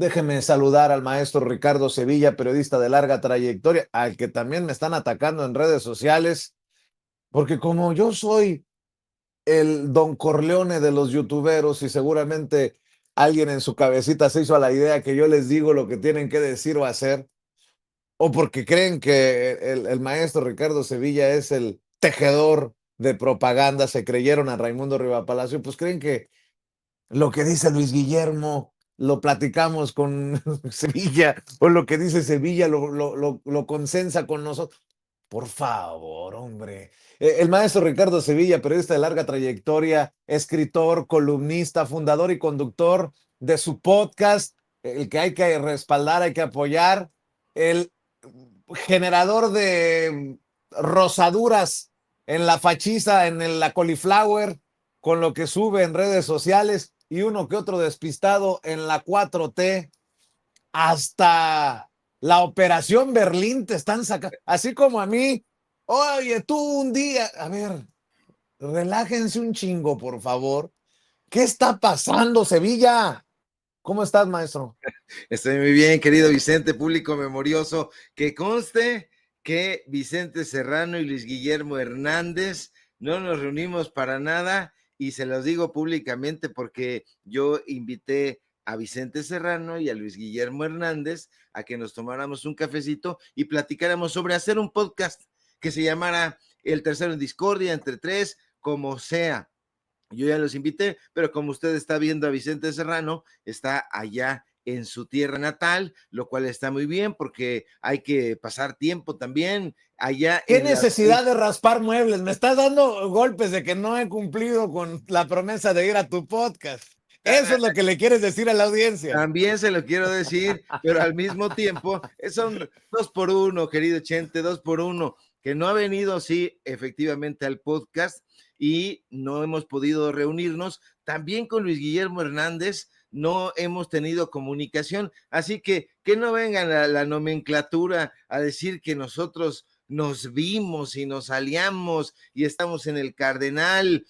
Déjeme saludar al maestro Ricardo Sevilla, periodista de larga trayectoria, al que también me están atacando en redes sociales, porque como yo soy el Don Corleone de los youtuberos y seguramente alguien en su cabecita se hizo a la idea que yo les digo lo que tienen que decir o hacer, o porque creen que el maestro Ricardo Sevilla es el tejedor de propaganda, se creyeron a Raimundo Rivapalacio, pues creen que lo que dice Luis Guillermo lo platicamos con Sevilla, o lo que dice Sevilla lo consensa con nosotros. Por favor, hombre. El maestro Ricardo Sevilla, periodista de larga trayectoria, escritor, columnista, fundador y conductor de su podcast, el que hay que respaldar, hay que apoyar, el generador de rosaduras en la fachiza, en la cauliflower, con lo que sube en redes sociales y uno que otro despistado en la 4T, hasta la Operación Berlín te están sacando, así como a mí. Oye, tú un día, a ver, relájense un chingo, por favor. ¿Qué está pasando, Sevilla? ¿Cómo estás, maestro? Estoy muy bien, querido Vicente, público memorioso. Que conste que Vicente Serrano y Luis Guillermo Hernández no nos reunimos para nada, y se los digo públicamente porque yo invité a Vicente Serrano y a Luis Guillermo Hernández a que nos tomáramos un cafecito y platicáramos sobre hacer un podcast que se llamara El Tercero en Discordia, entre tres, como sea. Yo ya los invité, pero como usted está viendo a Vicente Serrano, está allá en su tierra natal, lo cual está muy bien porque hay que pasar tiempo también allá ¿Qué en la... necesidad de raspar muebles? Me estás dando golpes de que no he cumplido con la promesa de ir a tu podcast. Eso es lo que le quieres decir a la audiencia. También se lo quiero decir, pero al mismo tiempo son dos por uno, querido Chente, dos por uno, que no ha venido, sí, efectivamente al podcast y no hemos podido reunirnos. También con Luis Guillermo Hernández no hemos tenido comunicación, así que no vengan la nomenclatura a decir que nosotros nos vimos y nos aliamos y estamos en el Cardenal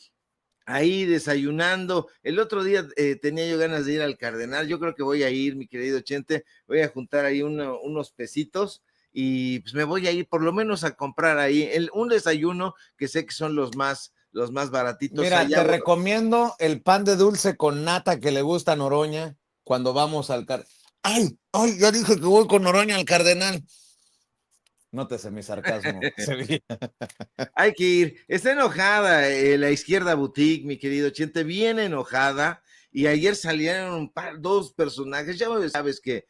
ahí desayunando. El otro día tenía yo ganas de ir al Cardenal. Yo creo que voy a ir, mi querido Chente. Voy a juntar ahí unos pesitos y pues me voy a ir por lo menos a comprar ahí un desayuno que sé que son los más baratitos Mira, allá. te recomiendo el pan de dulce con nata que le gusta a Noroña cuando vamos al Cardenal. ¡Ay! ¡Ay! Ya dije que voy con Noroña al Cardenal. Nótese mi sarcasmo, Sevilla. Hay que ir. Está enojada la Izquierda Boutique, mi querido Chente, bien enojada. Y ayer salieron dos personajes. Ya sabes que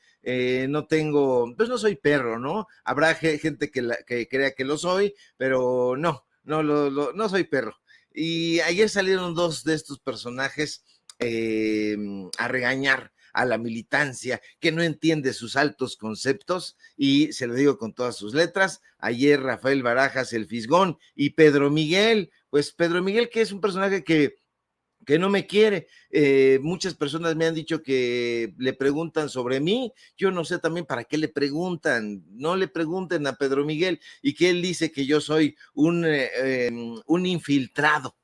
no tengo, pues no soy perro, ¿no? Habrá gente que crea que lo soy, pero no soy perro. Y ayer salieron dos de estos personajes a regañar a la militancia que no entiende sus altos conceptos, y se lo digo con todas sus letras. Ayer Rafael Barajas, el Fisgón, y Pedro Miguel, pues Pedro Miguel, que es un personaje que no me quiere. Muchas personas me han dicho que le preguntan sobre mí. Yo no sé también para qué le preguntan. No le pregunten a Pedro Miguel, y que él dice que yo soy un infiltrado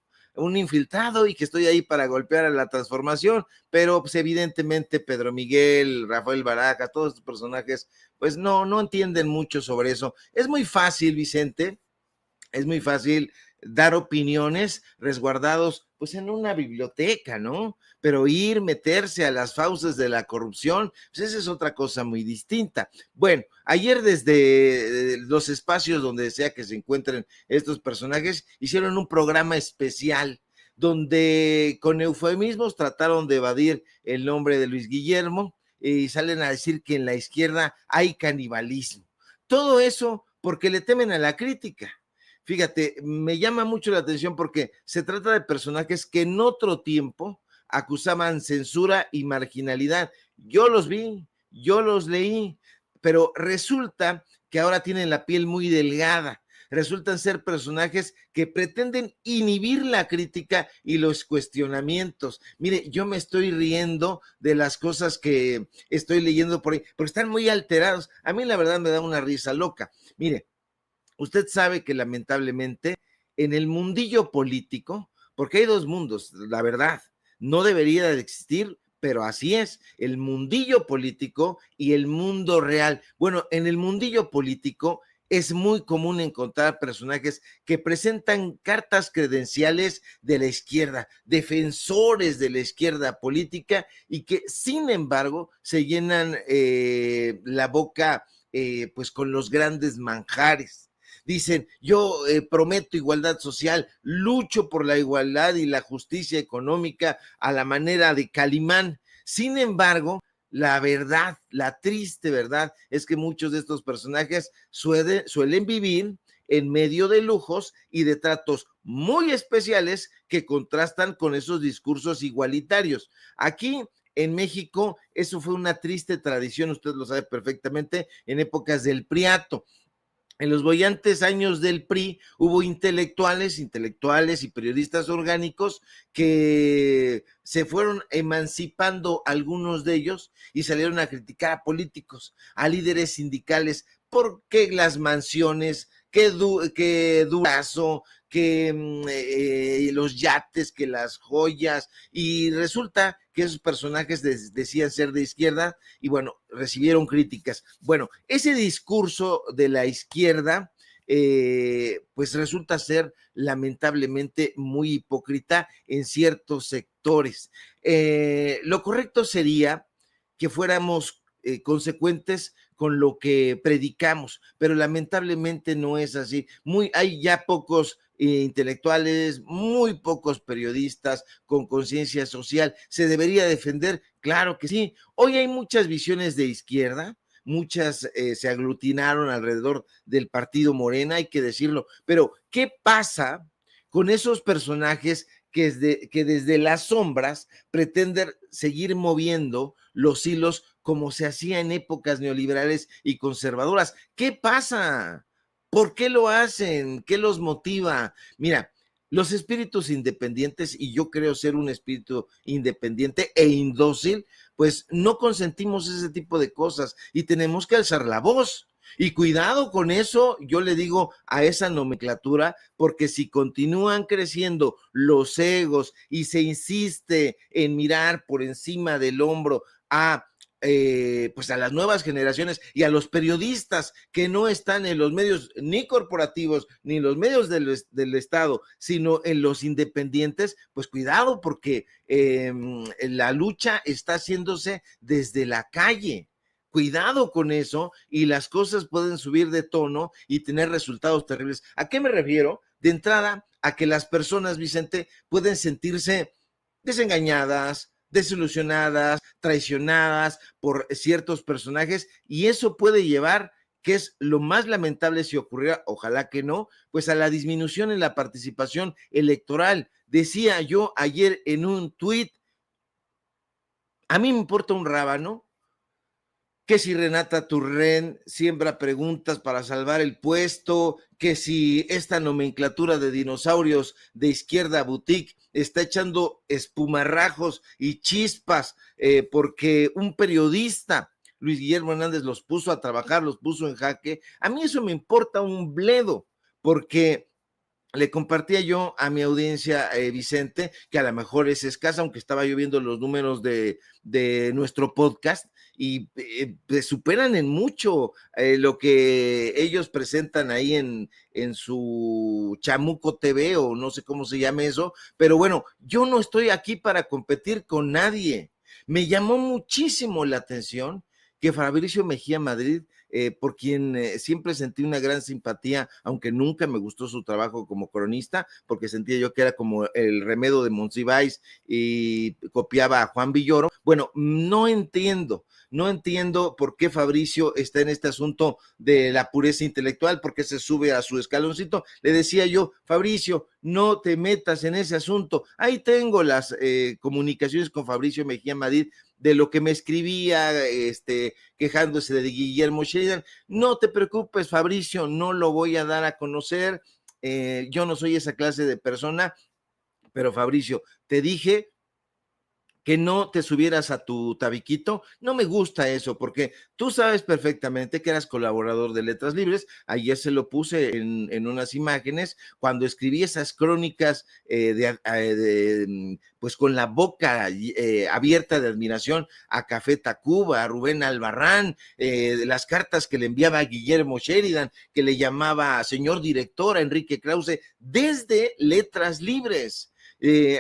y que estoy ahí para golpear a la transformación, pero pues evidentemente Pedro Miguel, Rafael Baraja, todos estos personajes pues no entienden mucho sobre eso. Es muy fácil, Vicente, es muy fácil dar opiniones resguardados pues en una biblioteca, ¿no? Pero meterse a las fauces de la corrupción, pues esa es otra cosa muy distinta. Bueno, ayer desde los espacios donde sea que se encuentren estos personajes, hicieron un programa especial donde con eufemismos trataron de evadir el nombre de Luis Guillermo y salen a decir que en la izquierda hay canibalismo. Todo eso porque le temen a la crítica. Fíjate, me llama mucho la atención porque se trata de personajes que en otro tiempo acusaban censura y marginalidad. Yo los vi, yo los leí, pero resulta que ahora tienen la piel muy delgada. Resultan ser personajes que pretenden inhibir la crítica y los cuestionamientos. Mire, yo me estoy riendo de las cosas que estoy leyendo por ahí, porque están muy alterados. A mí la verdad me da una risa loca. Mire, usted sabe que lamentablemente en el mundillo político, porque hay dos mundos, la verdad, no debería de existir pero así es, el mundillo político y el mundo real. Bueno, en el mundillo político es muy común encontrar personajes que presentan cartas credenciales de la izquierda, defensores de la izquierda política y que sin embargo se llenan la boca pues con los grandes manjares. Dicen, yo prometo igualdad social, lucho por la igualdad y la justicia económica a la manera de Calimán. Sin embargo, la verdad, la triste verdad, es que muchos de estos personajes suelen vivir en medio de lujos y de tratos muy especiales que contrastan con esos discursos igualitarios. Aquí en México, eso fue una triste tradición, usted lo sabe perfectamente, en épocas del Priato. En los bollantes años del PRI hubo intelectuales y periodistas orgánicos que se fueron emancipando algunos de ellos y salieron a criticar a políticos, a líderes sindicales, porque las mansiones, que Durazo, que los yates, que las joyas, y resulta que esos personajes decían ser de izquierda y bueno, recibieron críticas. Bueno, ese discurso de la izquierda pues resulta ser lamentablemente muy hipócrita en ciertos sectores. Lo correcto sería que fuéramos consecuentes con lo que predicamos, pero lamentablemente no es así. Hay ya pocos intelectuales, muy pocos periodistas con conciencia social. ¿Se debería defender? Claro que sí. Hoy hay muchas visiones de izquierda, muchas se aglutinaron alrededor del partido Morena, hay que decirlo, pero ¿qué pasa con esos personajes que desde las sombras pretenden seguir moviendo los hilos como se hacía en épocas neoliberales y conservadoras? ¿Qué pasa? ¿Por qué lo hacen? ¿Qué los motiva? Mira, los espíritus independientes, y yo creo ser un espíritu independiente e indócil, pues no consentimos ese tipo de cosas y tenemos que alzar la voz. Y cuidado con eso, yo le digo a esa nomenclatura, porque si continúan creciendo los egos y se insiste en mirar por encima del hombro pues a las nuevas generaciones y a los periodistas que no están en los medios ni corporativos ni en los medios del Estado, sino en los independientes, pues cuidado porque la lucha está haciéndose desde la calle. Cuidado con eso y las cosas pueden subir de tono y tener resultados terribles. ¿A qué me refiero? De entrada, a que las personas, Vicente, pueden sentirse desengañadas, desilusionadas, traicionadas por ciertos personajes y eso puede llevar, que es lo más lamentable si ocurriera, ojalá que no, pues a la disminución en la participación electoral. Decía yo ayer en un tuit, a mí me importa un rábano que si Renata Turren siembra preguntas para salvar el puesto, que si esta nomenclatura de dinosaurios de izquierda boutique está echando espumarrajos y chispas porque un periodista, Luis Guillermo Hernández, los puso a trabajar, los puso en jaque. A mí eso me importa un bledo, porque le compartía yo a mi audiencia, Vicente, que a lo mejor es escasa, aunque estaba yo viendo los números de nuestro podcast y superan en mucho lo que ellos presentan ahí en su Chamuco TV o no sé cómo se llame eso, pero bueno, yo no estoy aquí para competir con nadie. Me llamó muchísimo la atención que Fabricio Mejía Madrid, por quien siempre sentí una gran simpatía, aunque nunca me gustó su trabajo como cronista, porque sentía yo que era como el remedo de Monsiváis y copiaba a Juan Villoro. Bueno, no entiendo por qué Fabricio está en este asunto de la pureza intelectual, porque se sube a su escaloncito. Le decía yo, Fabricio, no te metas en ese asunto. Ahí tengo las comunicaciones con Fabricio Mejía Madrid de lo que me escribía, quejándose de Guillermo Sheridan. No te preocupes, Fabricio, no lo voy a dar a conocer. Yo no soy esa clase de persona, pero Fabricio, te dije que no te subieras a tu tabiquito. No me gusta eso, porque tú sabes perfectamente que eras colaborador de Letras Libres. Ayer se lo puse en unas imágenes, cuando escribí esas crónicas pues con la boca abierta de admiración a Café Tacuba, a Rubén Albarrán, las cartas que le enviaba a Guillermo Sheridan, que le llamaba señor director a Enrique Krause, desde Letras Libres.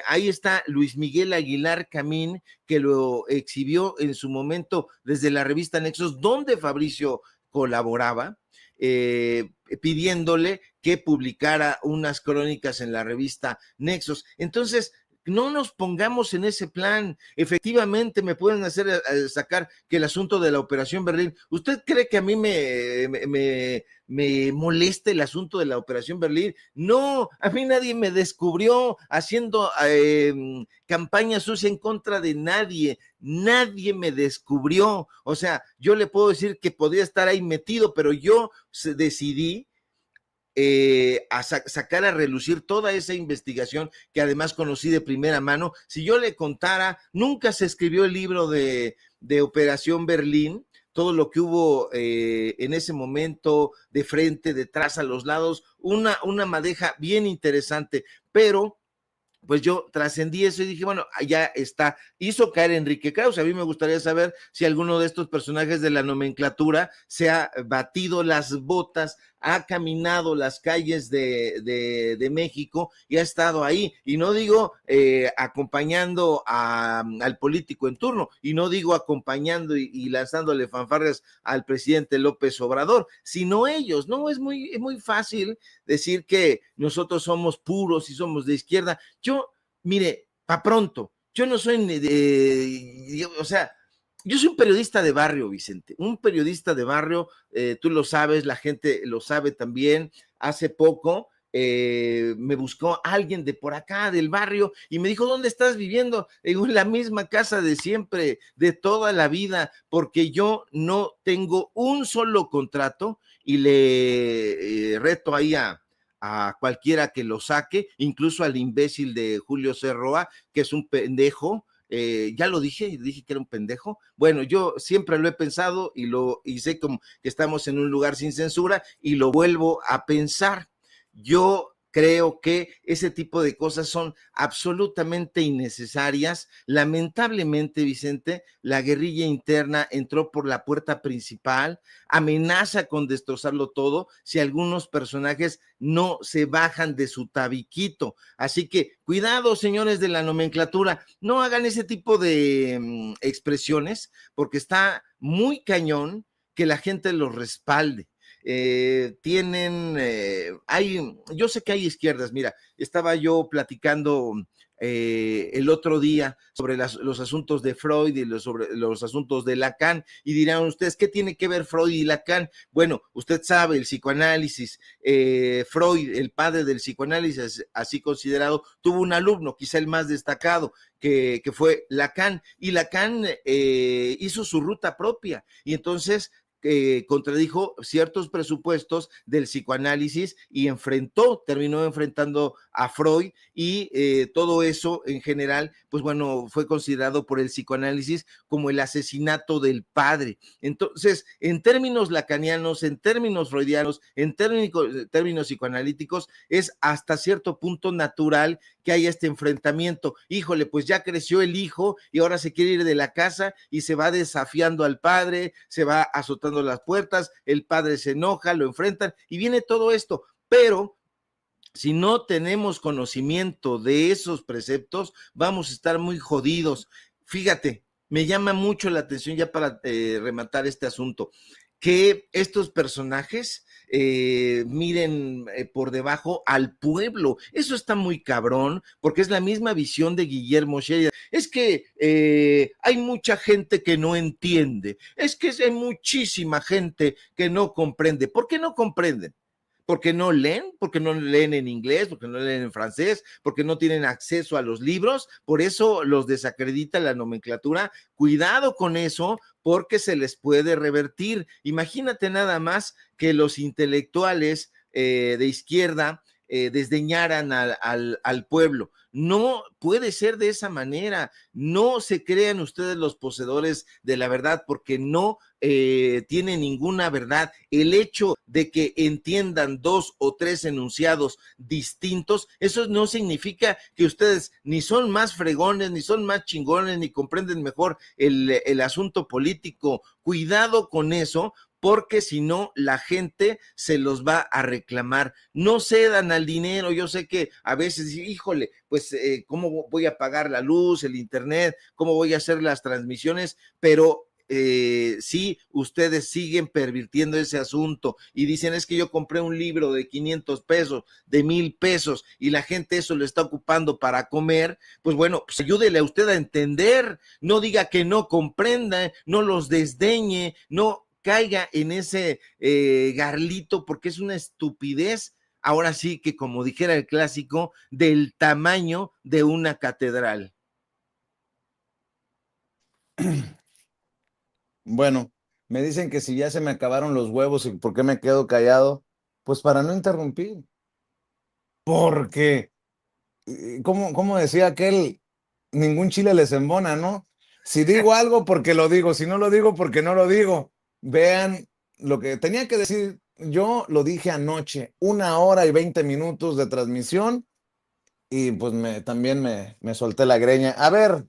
Ahí está Luis Miguel Aguilar Camín, que lo exhibió en su momento desde la revista Nexos, donde Fabricio colaboraba, pidiéndole que publicara unas crónicas en la revista Nexos. Entonces, no nos pongamos en ese plan. Efectivamente, me pueden hacer sacar que el asunto de la Operación Berlín. ¿Usted cree que a mí me molesta el asunto de la Operación Berlín? No, a mí nadie me descubrió haciendo campaña sucia en contra de nadie. Nadie me descubrió. O sea, yo le puedo decir que podría estar ahí metido, pero yo decidí a sacar a relucir toda esa investigación que además conocí de primera mano. Si yo le contara, nunca se escribió el libro de Operación Berlín, todo lo que hubo en ese momento, de frente, detrás, a los lados, una madeja bien interesante, pero pues yo trascendí eso y dije, bueno, ya está. Hizo caer Enrique Krause. A mí me gustaría saber si alguno de estos personajes de la nomenclatura se ha batido las botas, ha caminado las calles de México y ha estado ahí. Y no digo acompañando al político en turno, y no digo acompañando y lanzándole fanfarrias al presidente López Obrador, sino ellos. No, es muy fácil decir que nosotros somos puros y somos de izquierda. Yo, mire, pa' pronto, yo no soy o sea, yo soy un periodista de barrio, Vicente, un periodista de barrio, tú lo sabes, la gente lo sabe también. Hace poco me buscó alguien de por acá, del barrio, y me dijo, ¿dónde estás viviendo? En la misma casa de siempre, de toda la vida, porque yo no tengo un solo contrato, y le reto ahí a cualquiera que lo saque, incluso al imbécil de Julio Cerroa, que es un pendejo. Ya lo dije que era un pendejo. Bueno, yo siempre lo he pensado y sé como que estamos en un lugar sin censura, y lo vuelvo a pensar. Yo creo que ese tipo de cosas son absolutamente innecesarias. Lamentablemente, Vicente, la guerrilla interna entró por la puerta principal, amenaza con destrozarlo todo si algunos personajes no se bajan de su tabiquito. Así que cuidado, señores de la nomenclatura, no hagan ese tipo de expresiones, porque está muy cañón que la gente los respalde. Yo sé que hay izquierdas. Mira, estaba yo platicando el otro día sobre los asuntos de Freud y sobre los asuntos de Lacan, y dirán ustedes, ¿qué tiene que ver Freud y Lacan? Bueno, usted sabe, el psicoanálisis, Freud, el padre del psicoanálisis, así considerado, tuvo un alumno, quizá el más destacado, que fue Lacan, y Lacan hizo su ruta propia, y entonces contradijo ciertos presupuestos del psicoanálisis y terminó enfrentando a Freud, y todo eso en general, pues bueno, fue considerado por el psicoanálisis como el asesinato del padre. Entonces, en términos lacanianos, en términos freudianos, en términos psicoanalíticos, es hasta cierto punto natural que haya este enfrentamiento. Híjole, pues ya creció el hijo y ahora se quiere ir de la casa y se va desafiando al padre, se va azotando las puertas, el padre se enoja, lo enfrentan y viene todo esto. Pero si no tenemos conocimiento de esos preceptos, vamos a estar muy jodidos. Fíjate, me llama mucho la atención, ya para rematar este asunto, que estos personajes miren por debajo al pueblo. Eso está muy cabrón, porque es la misma visión de Guillermo Sheridan. Es que hay mucha gente que no entiende, es que hay muchísima gente que no comprende. ¿Por qué no comprenden? Porque no leen en inglés, porque no leen en francés, porque no tienen acceso a los libros, por eso los desacredita la nomenclatura. Cuidado con eso, porque se les puede revertir. Imagínate nada más que los intelectuales de izquierda desdeñaran al pueblo. No puede ser de esa manera. No se crean ustedes los poseedores de la verdad, porque no tiene ninguna verdad. El hecho de que entiendan 2 o 3 enunciados distintos, eso no significa que ustedes ni son más fregones, ni son más chingones, ni comprenden mejor el asunto político. Cuidado con eso, porque si no, la gente se los va a reclamar. No cedan al dinero. Yo sé que a veces, híjole, pues, ¿cómo voy a pagar la luz, el internet? ¿Cómo voy a hacer las transmisiones? Pero sí, ustedes siguen pervirtiendo ese asunto y dicen, es que yo compré un libro de 500 pesos, de 1,000 pesos, y la gente eso lo está ocupando para comer. Pues bueno, pues ayúdele a usted a entender, no diga que no comprenda, no los desdeñe, no caiga en ese garlito, porque es una estupidez, ahora sí que, como dijera el clásico, del tamaño de una catedral. Bueno, me dicen que si ya se me acabaron los huevos y por qué me quedo callado, pues para no interrumpir, porque, como decía aquel, ningún chile les embona, ¿no? Si digo algo, porque lo digo; si no lo digo, porque no lo digo. Vean lo que tenía que decir. Yo lo dije anoche, 1 hora y 20 minutos de transmisión, y pues también me solté la greña. A ver,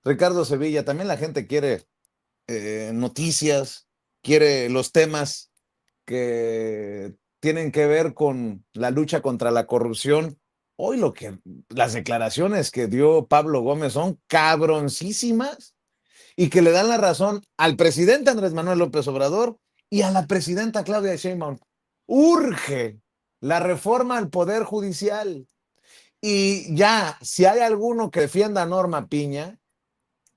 Ricardo Sevilla, también la gente quiere noticias, quiere los temas que tienen que ver con la lucha contra la corrupción. Hoy las declaraciones que dio Pablo Gómez son cabroncísimas, y que le dan la razón al presidente Andrés Manuel López Obrador y a la presidenta Claudia Sheinbaum. Urge la reforma al Poder Judicial. Y ya, si hay alguno que defienda a Norma Piña,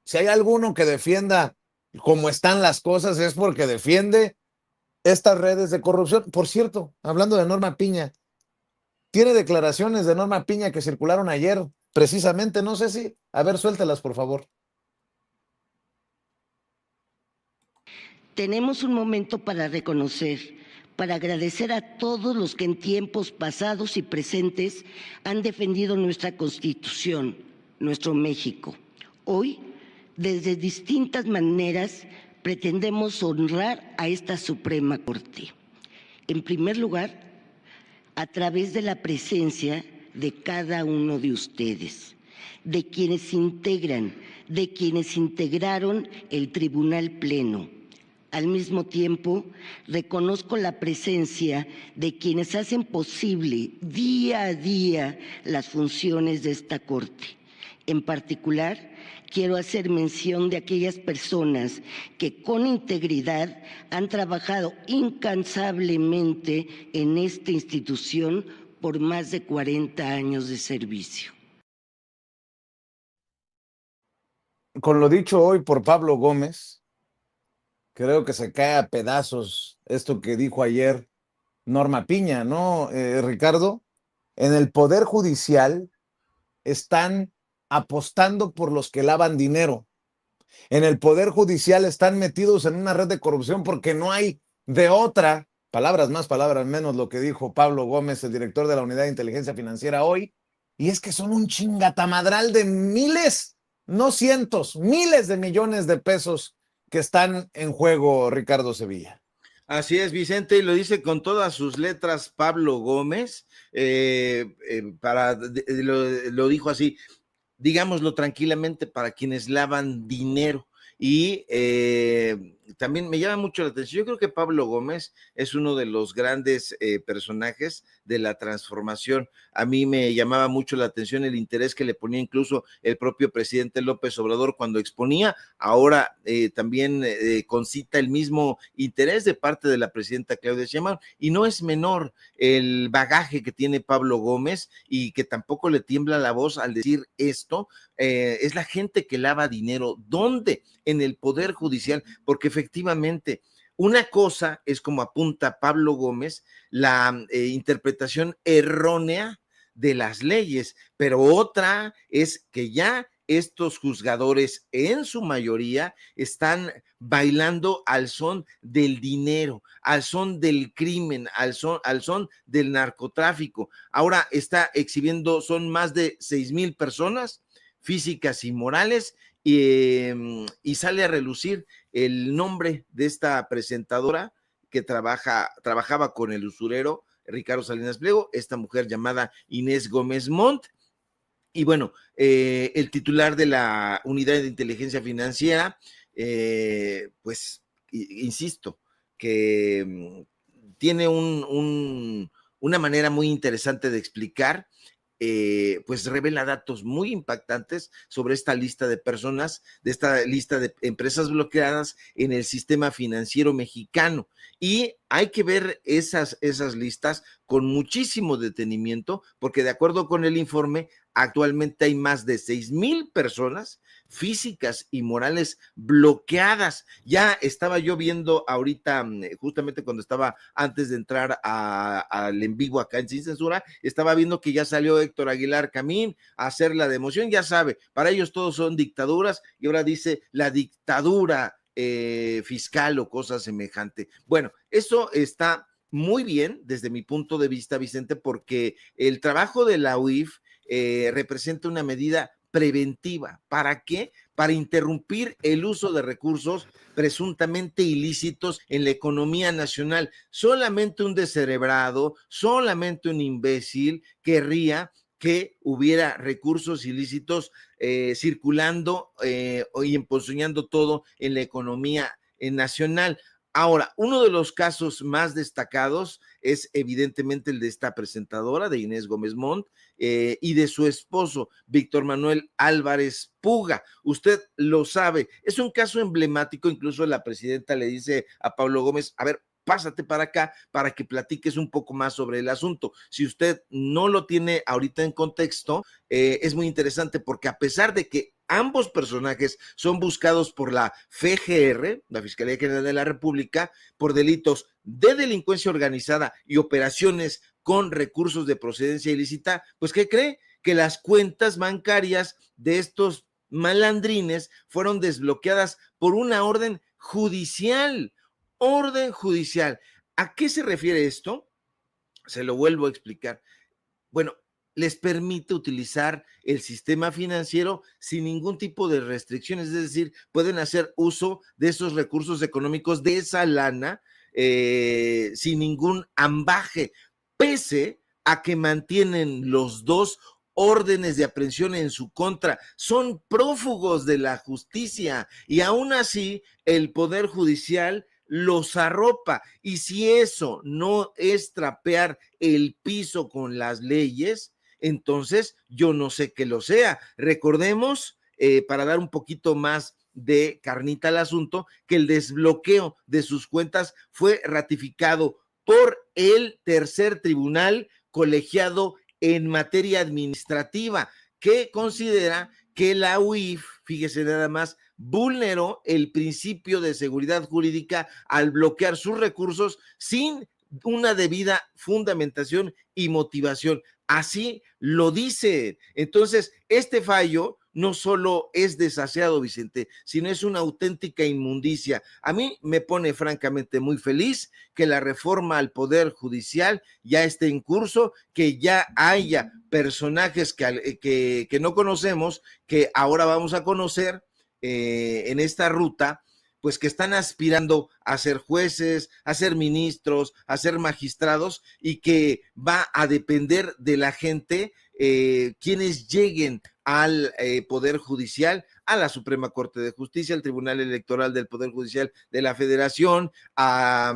si hay alguno que defienda cómo están las cosas, es porque defiende estas redes de corrupción. Por cierto, hablando de Norma Piña, tiene declaraciones de Norma Piña que circularon ayer, precisamente. No sé si, a ver, suéltelas, por favor. Tenemos un momento para reconocer, para agradecer a todos los que en tiempos pasados y presentes han defendido nuestra Constitución, nuestro México. Hoy, desde distintas maneras, pretendemos honrar a esta Suprema Corte. En primer lugar, a través de la presencia de cada uno de ustedes, de quienes integran, de quienes integraron el Tribunal Pleno. Al mismo tiempo, reconozco la presencia de quienes hacen posible día a día las funciones de esta Corte. En particular, quiero hacer mención de aquellas personas que con integridad han trabajado incansablemente en esta institución por más de 40 años de servicio. Con lo dicho hoy por Pablo Gómez, creo que se cae a pedazos esto que dijo ayer Norma Piña, ¿no, Ricardo? En el Poder Judicial están apostando por los que lavan dinero. En el Poder Judicial están metidos en una red de corrupción porque no hay de otra. Palabras más, palabras menos, lo que dijo Pablo Gómez, el director de la Unidad de Inteligencia Financiera hoy. Y es que son un chingatamadral de miles, no cientos, miles de millones de pesos que están en juego, Ricardo Sevilla. Así es, Vicente, y lo dice con todas sus letras Pablo Gómez, lo dijo así, digámoslo tranquilamente, para quienes lavan dinero. Y también me llama mucho la atención, yo creo que Pablo Gómez es uno de los grandes personajes de la transformación. A mí me llamaba mucho la atención el interés que le ponía incluso el propio presidente López Obrador cuando exponía. Ahora también concita el mismo interés de parte de la presidenta Claudia Sheinbaum, y no es menor el bagaje que tiene Pablo Gómez, y que tampoco le tiembla la voz al decir esto. Es la gente que lava dinero. ¿Dónde? En el Poder Judicial, porque efectivamente una cosa es, como apunta Pablo Gómez, la interpretación errónea de las leyes, pero otra es que ya estos juzgadores en su mayoría están bailando al son del dinero, al son del crimen, al son del narcotráfico. Ahora está exhibiendo, son más de 6,000 personas físicas y morales, y sale a relucir el nombre de esta presentadora que trabajaba con el usurero Ricardo Salinas Pliego, esta mujer llamada Inés Gómez Montt. Y bueno, el titular de la Unidad de Inteligencia Financiera, pues, insisto, que tiene una manera muy interesante de explicar, pues revela datos muy impactantes sobre esta lista de personas, de esta lista de empresas bloqueadas en el sistema financiero mexicano. Y hay que ver esas listas con muchísimo detenimiento, porque de acuerdo con el informe, actualmente hay más de 6,000 personas físicas y morales bloqueadas. Ya estaba yo viendo ahorita, justamente cuando estaba antes de entrar al en vivo acá en Sin Censura, estaba viendo que ya salió Héctor Aguilar Camín a hacer la democión. Ya sabe, para ellos todos son dictaduras, y ahora dice la dictadura fiscal o cosa semejante. Bueno, eso está muy bien desde mi punto de vista, Vicente, porque el trabajo de la UIF representa una medida preventiva. ¿Para qué? Para interrumpir el uso de recursos presuntamente ilícitos en la economía nacional. Solamente un descerebrado, solamente un imbécil querría que hubiera recursos ilícitos circulando y emponzoñando todo en la economía nacional. Ahora, uno de los casos más destacados es evidentemente el de esta presentadora, de Inés Gómez Montt, y de su esposo, Víctor Manuel Álvarez Puga. Usted lo sabe, es un caso emblemático. Incluso la presidenta le dice a Pablo Gómez, a ver, pásate para acá para que platiques un poco más sobre el asunto. Si usted no lo tiene ahorita en contexto, es muy interesante, porque a pesar de que ambos personajes son buscados por la FGR, la Fiscalía General de la República, por delitos de delincuencia organizada y operaciones con recursos de procedencia ilícita, pues ¿qué cree? Que las cuentas bancarias de estos malandrines fueron desbloqueadas por una orden judicial. Orden judicial. ¿A qué se refiere esto? Se lo vuelvo a explicar. Bueno, les permite utilizar el sistema financiero sin ningún tipo de restricciones, es decir, pueden hacer uso de esos recursos económicos, de esa lana, sin ningún ambaje, pese a que mantienen los dos órdenes de aprehensión en su contra. Son prófugos de la justicia, y aún así el Poder Judicial los arropa. Y si eso no es trapear el piso con las leyes, entonces yo no sé qué lo sea. Recordemos, para dar un poquito más de carnita al asunto, que el desbloqueo de sus cuentas fue ratificado por el tercer tribunal colegiado en materia administrativa, que considera que la UIF, fíjese nada más, vulneró el principio de seguridad jurídica al bloquear sus recursos sin una debida fundamentación y motivación. Así lo dice. Entonces, este fallo no solo es desaseado, Vicente, sino es una auténtica inmundicia. A mí me pone francamente muy feliz que la reforma al Poder Judicial ya esté en curso, que ya haya personajes que no conocemos, que ahora vamos a conocer en esta ruta, pues que están aspirando a ser jueces, a ser ministros, a ser magistrados, y que va a depender de la gente quienes lleguen al Poder Judicial, a la Suprema Corte de Justicia, al Tribunal Electoral del Poder Judicial de la Federación, a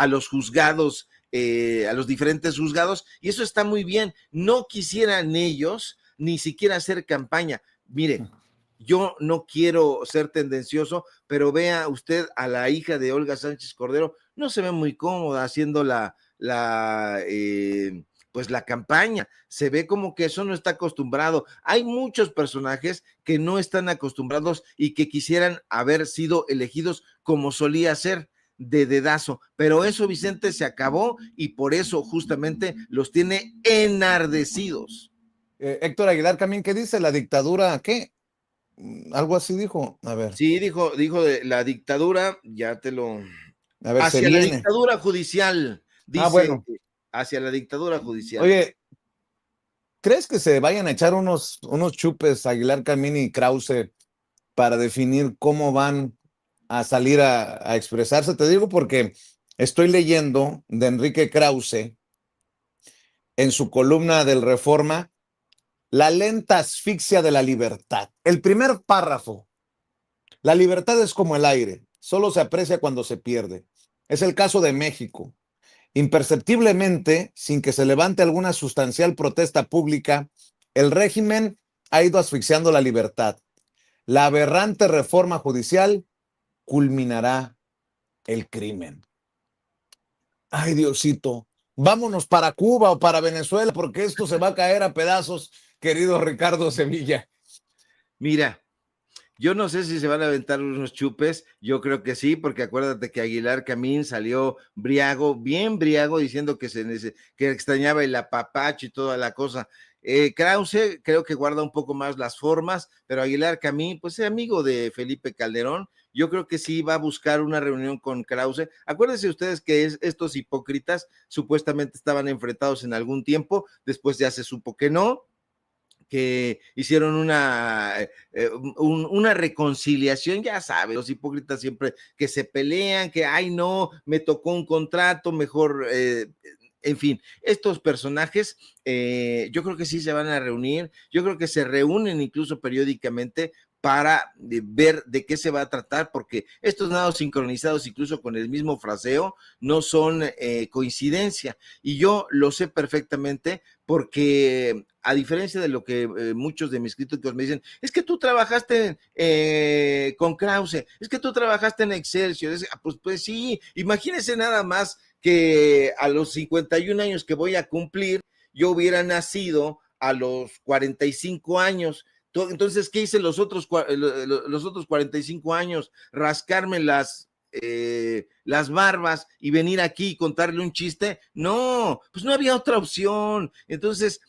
los juzgados, a los diferentes juzgados, y eso está muy bien. No quisieran ellos ni siquiera hacer campaña. Mire, yo no quiero ser tendencioso, pero vea usted a la hija de Olga Sánchez Cordero, no se ve muy cómoda haciendo pues la campaña. Se ve como que eso no está acostumbrado. Hay muchos personajes que no están acostumbrados y que quisieran haber sido elegidos como solía ser, de dedazo, pero eso, Vicente, se acabó, y por eso justamente los tiene enardecidos. Héctor Aguilar Camín, ¿qué dice? ¿La dictadura qué? Algo así dijo. Sí, dijo de la dictadura, ya te lo... A ver, se Hacia la viene. dictadura judicial, Ah, dice, bueno. hacia la dictadura judicial. Oye, ¿crees que se vayan a echar unos chupes Aguilar Camín y Krause para definir cómo van a salir a expresarse? Te digo porque estoy leyendo de Enrique Krause en su columna del Reforma, La lenta asfixia de la libertad. El primer párrafo: la libertad es como el aire, solo se aprecia cuando se pierde. Es el caso de México. Imperceptiblemente, sin que se levante alguna sustancial protesta pública, el régimen ha ido asfixiando la libertad. La aberrante reforma judicial culminará el crimen. Ay, Diosito, vámonos para Cuba o para Venezuela, porque esto se va a caer a pedazos, querido Ricardo Sevilla. Mira, yo no sé si se van a aventar unos chupes, yo creo que sí, porque acuérdate que Aguilar Camín salió briago, bien briago, diciendo que extrañaba el apapacho y toda la cosa. Krause creo que guarda un poco más las formas, pero Aguilar Camín, pues es amigo de Felipe Calderón, yo creo que sí va a buscar una reunión con Krause. Acuérdense ustedes que estos hipócritas supuestamente estaban enfrentados en algún tiempo, después ya se supo que no, que hicieron una reconciliación, ya sabes, los hipócritas siempre que se pelean, que, ay no, me tocó un contrato, mejor, en fin, estos personajes, yo creo que sí se van a reunir, yo creo que se reúnen incluso periódicamente para ver de qué se va a tratar, porque estos nados sincronizados, incluso con el mismo fraseo, no son coincidencia, y yo lo sé perfectamente porque a diferencia de lo que muchos de mis críticos me dicen, es que tú trabajaste con Krause, es que tú trabajaste en Excelsior, pues sí, imagínense nada más que a los 51 años que voy a cumplir, yo hubiera nacido a los 45 años. Entonces, ¿qué hice los otros 45 años? Rascarme las barbas y venir aquí y contarle un chiste. No, pues no había otra opción. Entonces,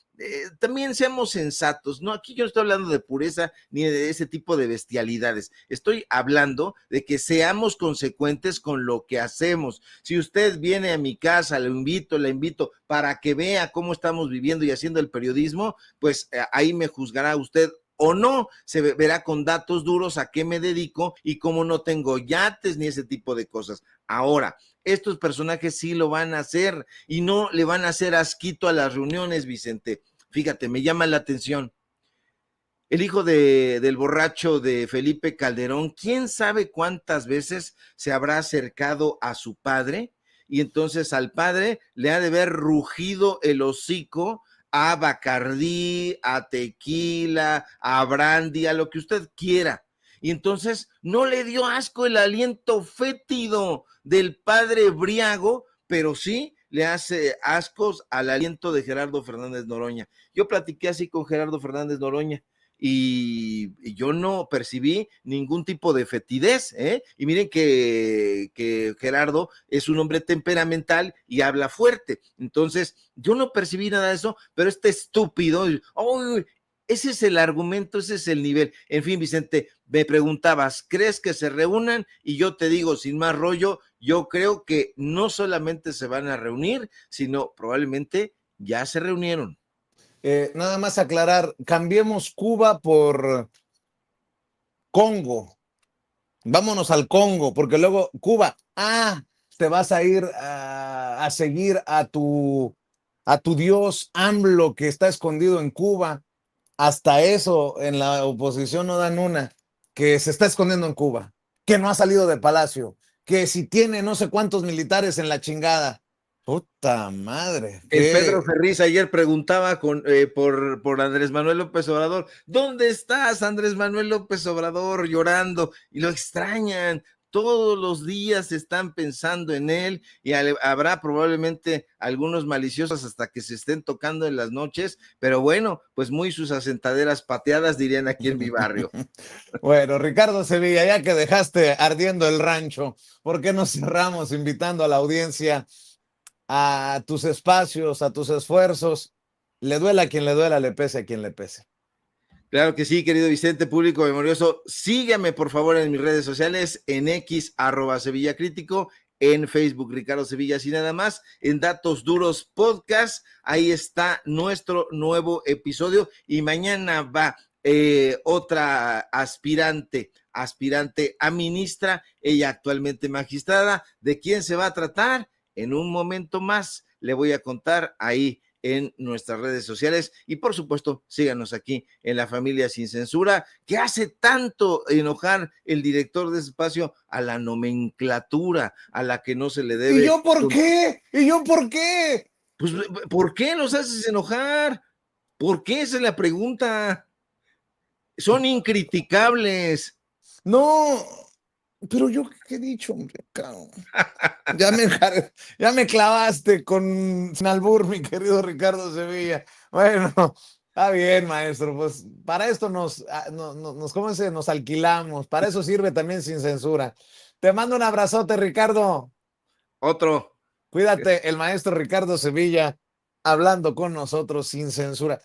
también seamos sensatos, ¿no? Aquí yo no estoy hablando de pureza ni de ese tipo de bestialidades. Estoy hablando de que seamos consecuentes con lo que hacemos. Si usted viene a mi casa, la invito para que vea cómo estamos viviendo y haciendo el periodismo, pues ahí me juzgará usted o no, se verá con datos duros a qué me dedico y cómo no tengo yates ni ese tipo de cosas. Ahora, estos personajes sí lo van a hacer y no le van a hacer asquito a las reuniones, Vicente. Fíjate, me llama la atención. El hijo del borracho de Felipe Calderón, quién sabe cuántas veces se habrá acercado a su padre y entonces al padre le ha de haber rugido el hocico a Bacardí, a tequila, a brandy, a lo que usted quiera. Y entonces no le dio asco el aliento fétido del padre briago, pero sí le hace ascos al aliento de Gerardo Fernández Noroña. Yo platiqué así con Gerardo Fernández Noroña y yo no percibí ningún tipo de fetidez, ¿eh? Y miren que Gerardo es un hombre temperamental y habla fuerte, entonces yo no percibí nada de eso, pero este estúpido, oh, ese es el argumento, ese es el nivel. En fin, Vicente, me preguntabas, ¿crees que se reúnan? Y yo te digo, sin más rollo, yo creo que no solamente se van a reunir, sino probablemente ya se reunieron. Nada más aclarar, cambiemos Cuba por Congo. Vámonos al Congo, porque luego Cuba, te vas a ir a seguir a tu dios AMLO que está escondido en Cuba. Hasta eso en la oposición no dan una, que se está escondiendo en Cuba, que no ha salido de Palacio, que si tiene no sé cuántos militares en la chingada. Puta madre, El Pedro qué. Ferriz ayer preguntaba por Andrés Manuel López Obrador, ¿dónde estás, Andrés Manuel López Obrador? Llorando, y lo extrañan. Todos los días están pensando en él y habrá probablemente algunos maliciosos hasta que se estén tocando en las noches, pero bueno, pues muy sus asentaderas pateadas, dirían aquí en mi barrio. Bueno, Ricardo Sevilla, ya que dejaste ardiendo el rancho, ¿por qué no cerramos invitando a la audiencia a tus espacios, a tus esfuerzos? Le duela a quien le duela, le pese a quien le pese. Claro que sí, querido Vicente, público memorioso. Sígueme, por favor, en mis redes sociales, en X, @Sevilla Crítico, en Facebook, Ricardo Sevilla, así nada más, en Datos Duros Podcast. Ahí está nuestro nuevo episodio y mañana va otra aspirante a ministra, ella actualmente magistrada. ¿De quién se va a tratar? En un momento más le voy a contar ahí en nuestras redes sociales y por supuesto síganos aquí en La Familia Sin Censura, que hace tanto enojar el director de ese espacio a la nomenclatura a la que no se le debe. ¿Y yo por qué? ¿Y yo por qué? Pues, ¿por qué los haces enojar? ¿Por qué? Esa es la pregunta. Son incriticables. No, pero yo qué he dicho, hombre, claro. Ya me clavaste con sin albur, mi querido Ricardo Sevilla. Bueno, está bien, maestro. Pues para esto ¿cómo se? Nos alquilamos. Para eso sirve también Sin Censura. Te mando un abrazote, Ricardo. Otro. Cuídate, el maestro Ricardo Sevilla, hablando con nosotros sin censura.